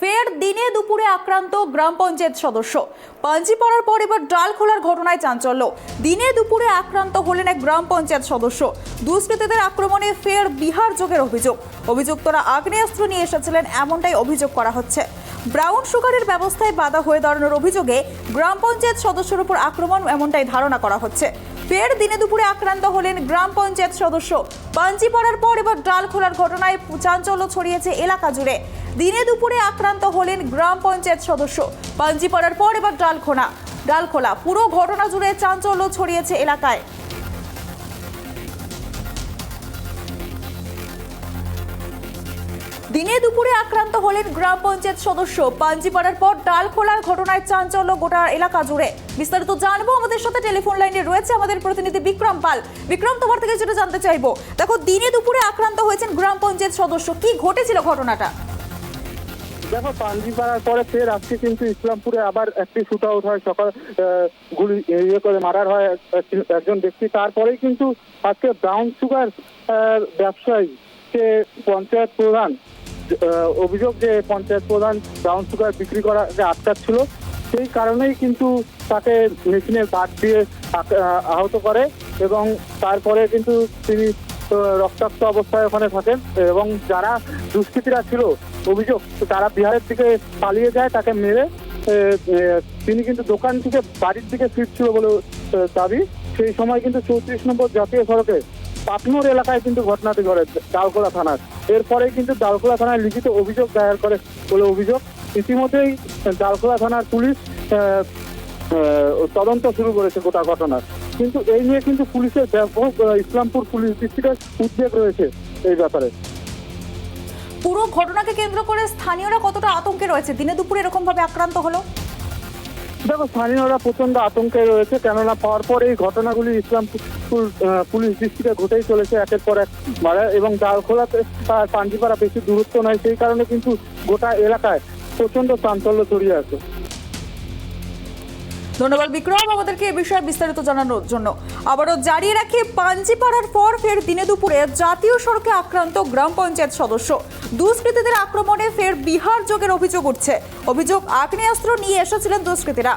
ফের দিনে দুপুরে আক্রান্ত গ্রাম পঞ্চায়েত সদস্য। পাঞ্জিপাড়ার পর এবার ডালখোলার ঘটনায় চাঞ্চল্য। দিনে দুপুরে আক্রান্ত হলেন এক গ্রাম পঞ্চায়েত সদস্য। দুষ্কৃতীদের আক্রমণে ফের বিহার যোগের অভিযোগ। অভিযুক্তরা আগ্নেয়াস্ত্র নিয়ে এসেছিলেন এমনটাই অভিযোগ করা হচ্ছে। ব্রাউন সুগারের ব্যবস্থায় বাধা হয়ে দাঁড়ানোর অভিযোগে গ্রাম পঞ্চায়েত সদস্যের উপর আক্রমণ এমনটাই ধারণা করা হচ্ছে। ফের দিনে দুপুরে আক্রান্ত হলেন গ্রাম পঞ্চায়েত সদস্য। পাঞ্জিপাড়ার পর এবার ডালখোলার ঘটনায় চাঞ্চল্য ছড়িয়েছে এলাকা জুড়ে। দিনে দুপুরে আক্রান্ত হলেন গ্রাম পঞ্চায়েত সদস্য। পাঞ্জিপাড়ার পর এবার ডালখোলা পুরো ঘটনা জুড়ে চাঞ্চল্য ছড়িয়েছে এলাকায়। দিনে দুপুরে আক্রান্ত হলেন গ্রাম পঞ্চায়েত সদস্য। পাঞ্জিপাড়ার পর ডালখোলার ঘটনায় চাঞ্চল্য গোটা এলাকা জুড়ে। বিস্তারিত জানবো, আমাদের সাথে টেলিফোন লাইনে রয়েছে আমাদের প্রতিনিধি বিক্রম পাল। বিক্রম, তোমার থেকে যেটা জানতে চাইবো, দেখো দিনে দুপুরে আক্রান্ত হয়েছেন গ্রাম পঞ্চায়েত সদস্য, কি ঘটেছিল ঘটনাটা? দেখো, পাঞ্জিপাড়ার পরে ফের আজকে কিন্তু ইসলামপুরে আবার একটি শুট আউট হয়, সকাল গুলি করে মারার হয় একজন ব্যক্তি। তারপরেই কিন্তু আজকে ব্রাউন সুগার ব্যবসায়ী সে পঞ্চায়েত প্রধান অভিযোগ যে পঞ্চায়েত প্রধান ব্রাউন সুগার বিক্রি করাকে আটকাচ্ছিল, সেই কারণেই কিন্তু তাকে মেশিনের বাদ দিয়ে আহত করে এবং তারপরে কিন্তু তিনি রক্তাক্ত অবস্থায় ওখানে থাকেন এবং যারা দুষ্কৃতীরা ছিল অভিযোগ তারা বিহারের দিকে পালিয়ে যায় তাকে মেরে। তিনি কিন্তু দোকান থেকে বাড়ির দিকে ফিরছিল বলে দাবি। সেই সময় কিন্তু 34 নম্বর জাতীয় সড়কে পাটনোর এলাকায় কিন্তু ঘটনাটি ঘটে ডালখোলা থানার। এরপরে কিন্তু ডালখোলা থানায় লিখিত অভিযোগ দায়ের করে বলে অভিযোগ। ইতিমধ্যেই ডালখোলা থানার পুলিশ তদন্ত শুরু করেছে গোটা ঘটনার। কিন্তু এই নিয়ে কিন্তু পুলিশের ব্যাপক ইসলামপুর পুলিশ ডিস্ট্রিক্টের উদ্বেগ রয়েছে এই ব্যাপারে। পুরো ঘটনাকে কেন্দ্র করে স্থানীয়রা কতটা আতঙ্কে রয়েছে? দিনে দুপুরে এরকম ভাবে আক্রান্ত হলো। দেখো, স্থানীয়রা প্রচন্ড আতঙ্কে রয়েছে, কেননা পরপর এই ঘটনাগুলি ইসলামপুর পুলিশ ডিস্ট্রিক্টে ঘটেই চলেছে একের পর এক মারা, এবং ডালখোলাতে পাঞ্জিপাড়া বেশি দূরত্ব নয়, সেই কারণে কিন্তু গোটা এলাকায় প্রচন্ড চাঞ্চল্য ছড়িয়ে আছে। ধন্যবাদ বিক্রম আমাদেরকে এ বিষয়ে বিস্তারিত জানানোর জন্য। আবারও জানিয়ে রাখি, পাঞ্জিপাড়ার পর ফের দিনে দুপুরে জাতীয় সড়কে আক্রান্ত গ্রাম পঞ্চায়েত সদস্য। দুষ্কৃতীদের আক্রমণে ফের বিহার যোগের অভিযোগ উঠছে। অভিযোগ, আগ্নেয়াস্ত্র নিয়ে এসেছিলেন দুষ্কৃতীরা।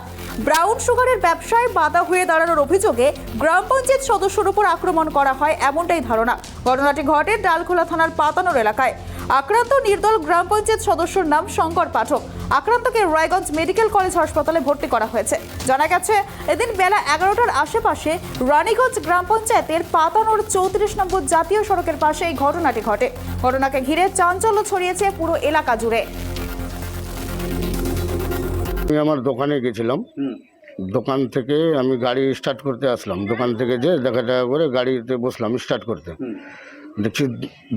ব্রাউন সুগারের ব্যবসায় বাধা হয়ে দাঁড়ানোর অভিযোগে গ্রাম পঞ্চায়েত সদস্যের উপর আক্রমণ করা হয় এমনটাই ধারণা। ঘটনাটি ঘটে ডালখোলা থানার পাতানোর এলাকায়। আক্রান্ত নির্দল গ্রাম পঞ্চায়েত সদস্যর নাম শঙ্কর পাঠক। আক্রান্তকে রায়গঞ্জ মেডিকেল কলেজ হাসপাতালে ভর্তি করা হয়েছে। জানা গেছে, এদিন বেলা 11টার আশেপাশে রানীগঞ্জ গ্রাম পঞ্চায়েতের পাতানোর 34 নম্বর জাতীয় সড়কের পাশে এই ঘটনাটি ঘটে। ঘটনাকে ঘিরে চাঞ্চল্য ছড়িয়েছে পুরো এলাকা জুড়ে। আমি আমার দোকানে গেছিলাম, দোকান থেকে আমি গাড়ি স্টার্ট করতে আসলাম। দোকান থেকে যে দেখা করে গাড়িতে বসলাম স্টার্ট করতে, দেখছি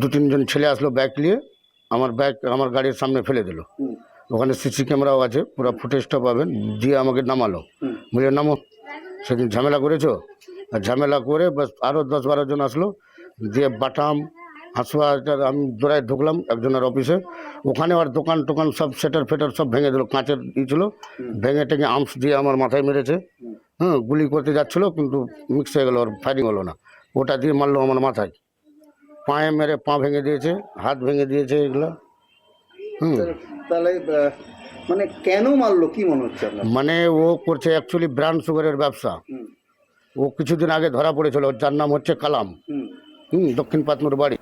2-3 জন ছেলে আসলো ব্যাগ নিয়ে, আমার ব্যাগ আমার গাড়ির সামনে ফেলে দিল। ওখানে সিসি ক্যামেরাও আছে, পুরো ফুটেজটা পাবেন। দিয়ে আমাকে নামালো, বলে নামো, সেদিন ঝামেলা করেছো। আর ঝামেলা করে বাস আরও 10-12 জন আসলো, দিয়ে বাটাম হাঁসুয়া আমি দৌড়ায় ঢুকলাম একজনের অফিসে। ওখানে আর দোকান টোকান সব সেটার ফেটার সব ভেঙে দিল, কাঁচের ছিল, ভেঙে টেঙে আর্মস দিয়ে আমার মাথায় মেরেছে। গুলি করতে যাচ্ছিলো কিন্তু মিক্স হয়ে গেল, আর ফায়ারিং হলো না। ওটা দিয়ে মারলো আমার মাথায়, পায়ে মেরে পা ভেঙে দিয়েছে, হাত ভেঙে দিয়েছে এগুলো। তাহলে মানে কেন মারলো কি মনে হচ্ছে আপনার? মানে ও করছে অ্যাকচুয়ালি ব্রাউন সুগারের ব্যবসা। ও কিছুদিন আগে ধরা পড়েছিল, যার নাম হচ্ছে কালাম। দক্ষিণ পাতনুর বাড়ি।